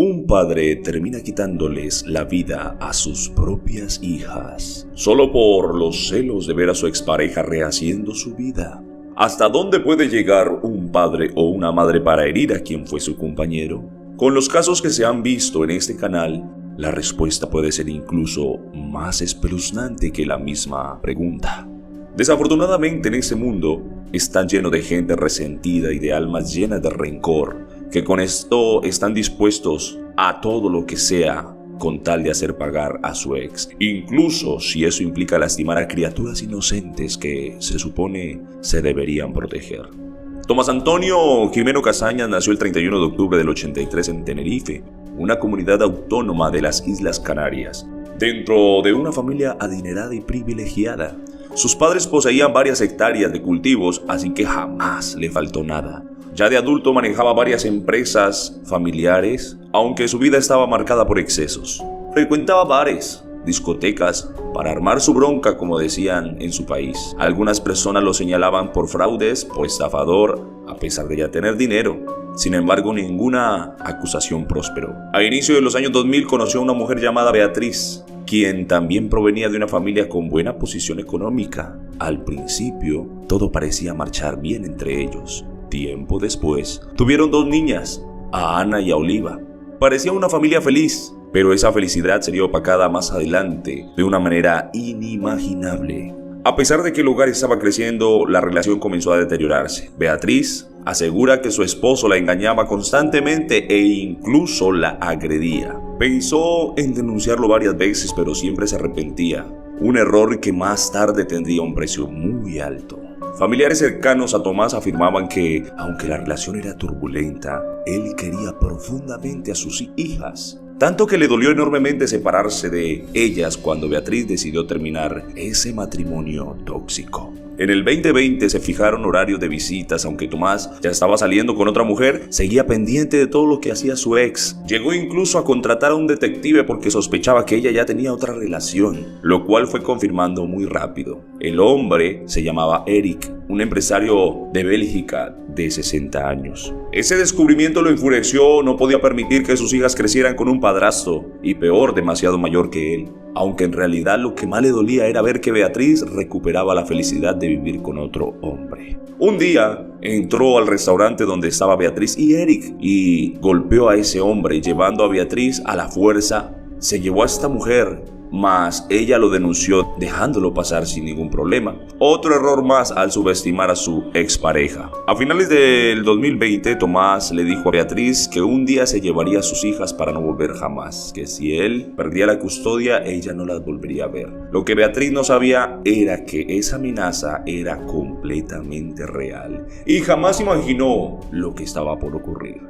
Un padre termina quitándoles la vida a sus propias hijas, solo por los celos de ver a su expareja rehaciendo su vida. ¿Hasta dónde puede llegar un padre o una madre para herir a quien fue su compañero? Con los casos que se han visto en este canal, la respuesta puede ser incluso más espeluznante que la misma pregunta. Desafortunadamente en este mundo está lleno de gente resentida y de almas llenas de rencor, que con esto están dispuestos a todo lo que sea con tal de hacer pagar a su ex, incluso si eso implica lastimar a criaturas inocentes que se supone se deberían proteger. Tomás Antonio Jimeno Casañas nació el 31 de octubre del 83 en Tenerife, una comunidad autónoma de las Islas Canarias, dentro de una familia adinerada y privilegiada. Sus padres poseían varias hectáreas de cultivos, así que jamás le faltó nada. Ya de adulto manejaba varias empresas familiares, aunque su vida estaba marcada por excesos. Frecuentaba bares, discotecas, para armar su bronca, como decían en su país. Algunas personas lo señalaban por fraudes o estafador, a pesar de ya tener dinero. Sin embargo, ninguna acusación prosperó. A inicio de los años 2000 conoció a una mujer llamada Beatriz, quien también provenía de una familia con buena posición económica. Al principio, todo parecía marchar bien entre ellos. Tiempo después, tuvieron 2 niñas, a Ana y a Oliva. Parecía una familia feliz, pero esa felicidad sería opacada más adelante de una manera inimaginable. A pesar de que el hogar estaba creciendo, la relación comenzó a deteriorarse. Beatriz asegura que su esposo la engañaba constantemente e incluso la agredía. Pensó en denunciarlo varias veces, pero siempre se arrepentía. Un error que más tarde tendría un precio muy alto. Familiares cercanos a Tomás afirmaban que, aunque la relación era turbulenta, él quería profundamente a sus hijas. Tanto que le dolió enormemente separarse de ellas cuando Beatriz decidió terminar ese matrimonio tóxico. En el 2020 se fijaron horarios de visitas, aunque Tomás ya estaba saliendo con otra mujer, seguía pendiente de todo lo que hacía su ex. Llegó incluso a contratar a un detective porque sospechaba que ella ya tenía otra relación, lo cual fue confirmando muy rápido. El hombre se llamaba Eric, un empresario de Bélgica de 60 años. Ese descubrimiento lo enfureció, no podía permitir que sus hijas crecieran con un padrastro, y peor, demasiado mayor que él. Aunque en realidad lo que más le dolía era ver que Beatriz recuperaba la felicidad de vivir con otro hombre. Un día entró al restaurante donde estaba Beatriz y Eric y golpeó a ese hombre, llevando a Beatriz a la fuerza. Se llevó a esta mujer, mas ella lo denunció dejándolo pasar sin ningún problema. Otro error más al subestimar a su expareja. A finales del 2020, Tomás le dijo a Beatriz que un día se llevaría a sus hijas para no volver jamás, que si él perdía la custodia, ella no las volvería a ver. Lo que Beatriz no sabía era que esa amenaza era completamente real y jamás imaginó lo que estaba por ocurrir.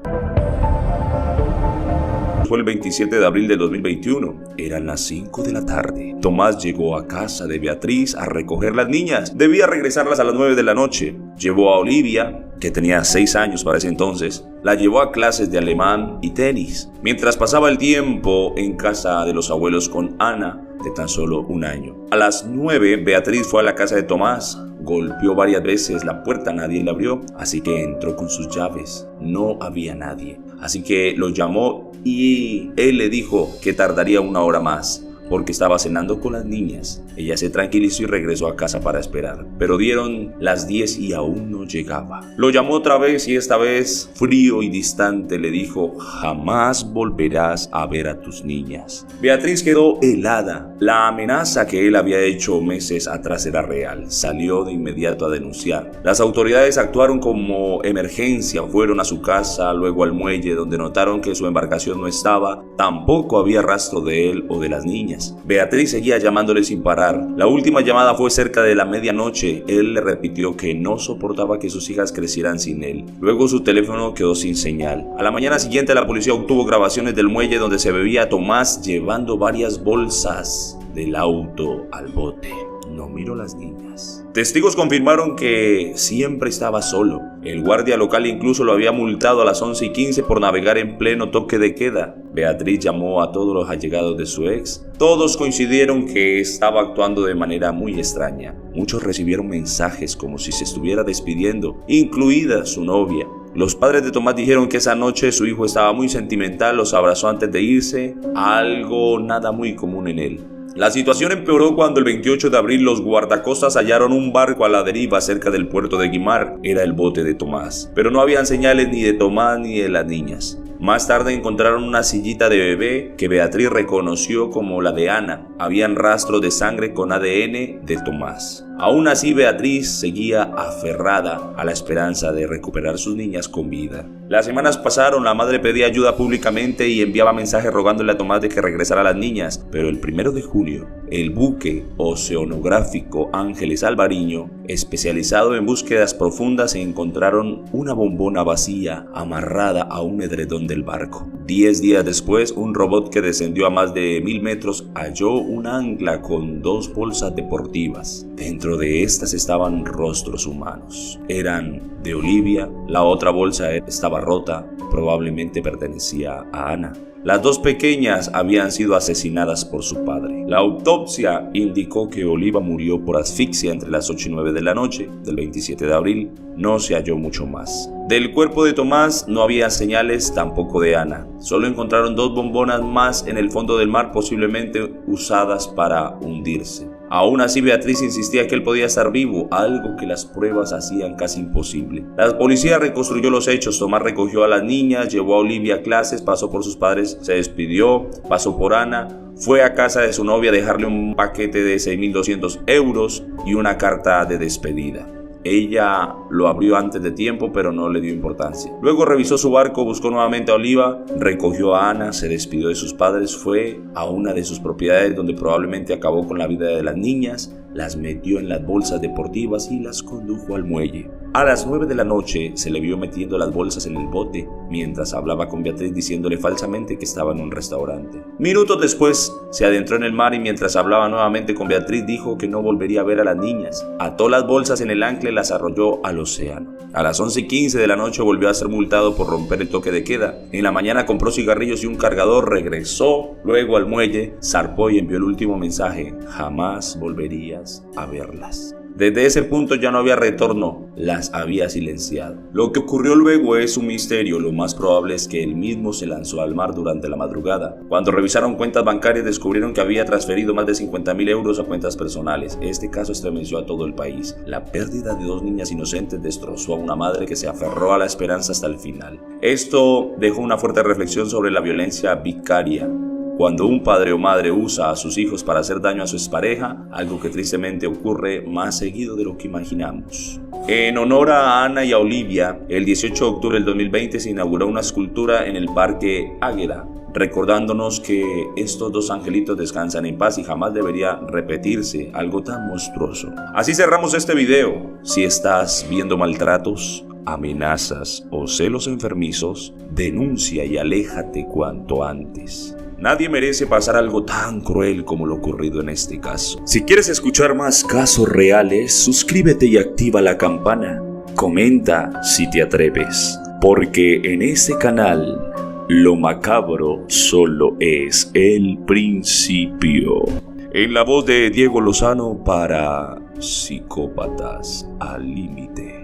Fue el 27 de abril del 2021. Eran las 5 de la tarde. Tomás llegó a casa de Beatriz a recoger las niñas. Debía regresarlas a las 9 de la noche. Llevó a Olivia, que tenía 6 años para ese entonces. La llevó a clases de alemán y tenis, mientras pasaba el tiempo en casa de los abuelos con Ana, de tan solo 1 año. A las 9, Beatriz fue a la casa de Tomás. Golpeó varias veces la puerta, nadie la abrió, así que entró con sus llaves. No había nadie, así que lo llamó y él le dijo que tardaría 1 hora más porque estaba cenando con las niñas. Ella se tranquilizó y regresó a casa para esperar, pero dieron las 10 y aún no llegaba. Lo llamó otra vez y esta vez, frío y distante, le dijo: jamás volverás a ver a tus niñas. Beatriz quedó helada. La amenaza que él había hecho meses atrás era real. Salió de inmediato a denunciar. Las autoridades actuaron como emergencia, fueron a su casa, luego al muelle, donde notaron que su embarcación no estaba. Tampoco había rastro de él o de las niñas. Beatriz seguía llamándole sin parar. La última llamada fue cerca de la medianoche. Él le repitió que no soportaba que sus hijas crecieran sin él. Luego su teléfono quedó sin señal. A la mañana siguiente la policía obtuvo grabaciones del muelle donde se veía a Tomás llevando varias bolsas del auto al bote. No miró las niñas. Testigos confirmaron que siempre estaba solo. El guardia local incluso lo había multado a las 11:15 por navegar en pleno toque de queda. Beatriz llamó a todos los allegados de su ex. Todos coincidieron que estaba actuando de manera muy extraña. Muchos recibieron mensajes como si se estuviera despidiendo, incluida su novia. Los padres de Tomás dijeron que esa noche su hijo estaba muy sentimental, los abrazó antes de irse, algo nada muy común en él. La situación empeoró cuando el 28 de abril los guardacostas hallaron un barco a la deriva cerca del puerto de Guimar. Era el bote de Tomás, pero no habían señales ni de Tomás ni de las niñas. Más tarde encontraron una sillita de bebé que Beatriz reconoció como la de Ana. Habían rastros de sangre con ADN de Tomás. Aún así, Beatriz seguía aferrada a la esperanza de recuperar sus niñas con vida. Las semanas pasaron, la madre pedía ayuda públicamente y enviaba mensajes rogándole a Tomás de que regresara a las niñas, pero el 1 de junio, el buque oceanográfico Ángeles Alvariño, especializado en búsquedas profundas, encontraron una bombona vacía amarrada a un edredón del barco. 10 días después, un robot que descendió a más de 1000 metros halló un ancla con 2 bolsas deportivas. Dentro de estas estaban rostros humanos. Eran de Olivia, la otra bolsa estaba rota, probablemente pertenecía a Ana. Las 2 pequeñas habían sido asesinadas por su padre. La autopsia indicó que Oliva murió por asfixia entre las 8 y 9 de la noche del 27 de abril. No se halló mucho más. Del cuerpo de Tomás no había señales, tampoco de Ana. Solo encontraron 2 bombonas más en el fondo del mar, posiblemente usadas para hundirse. Aún así, Beatriz insistía que él podía estar vivo, algo que las pruebas hacían casi imposible. La policía reconstruyó los hechos. Tomás recogió a las niñas, llevó a Olivia a clases, pasó por sus padres, se despidió, pasó por Ana, fue a casa de su novia a dejarle un paquete de 6.200 euros y una carta de despedida. Ella lo abrió antes de tiempo, pero no le dio importancia. Luego revisó su barco, buscó nuevamente a Oliva, recogió a Ana, se despidió de sus padres, fue a una de sus propiedades donde probablemente acabó con la vida de las niñas, las metió en las bolsas deportivas y las condujo al muelle. A las 9 de la noche se le vio metiendo las bolsas en el bote mientras hablaba con Beatriz diciéndole falsamente que estaba en un restaurante. Minutos después se adentró en el mar y mientras hablaba nuevamente con Beatriz dijo que no volvería a ver a las niñas. Ató las bolsas en el ancla y las arrolló al océano. A las 11:15 de la noche volvió a ser multado por romper el toque de queda. En la mañana compró cigarrillos y un cargador, regresó luego al muelle, zarpó y envió el último mensaje: jamás volverías a verlas. Desde ese punto ya no había retorno, las había silenciado. Lo que ocurrió luego es un misterio, lo más probable es que él mismo se lanzó al mar durante la madrugada. Cuando revisaron cuentas bancarias descubrieron que había transferido más de 50.000 euros a cuentas personales. Este caso estremeció a todo el país. La pérdida de 2 niñas inocentes destrozó a una madre que se aferró a la esperanza hasta el final. Esto dejó una fuerte reflexión sobre la violencia vicaria. Cuando un padre o madre usa a sus hijos para hacer daño a su expareja, algo que tristemente ocurre más seguido de lo que imaginamos. En honor a Ana y a Olivia, el 18 de octubre del 2020 se inauguró una escultura en el Parque Águeda, recordándonos que estos 2 angelitos descansan en paz y jamás debería repetirse algo tan monstruoso. Así cerramos este video. Si estás viendo maltratos, amenazas o celos enfermizos, denuncia y aléjate cuanto antes. Nadie merece pasar algo tan cruel como lo ocurrido en este caso. Si quieres escuchar más casos reales, suscríbete y activa la campana. Comenta si te atreves, porque en este canal lo macabro solo es el principio. En la voz de Diego Lozano para Psicópatas al Límite.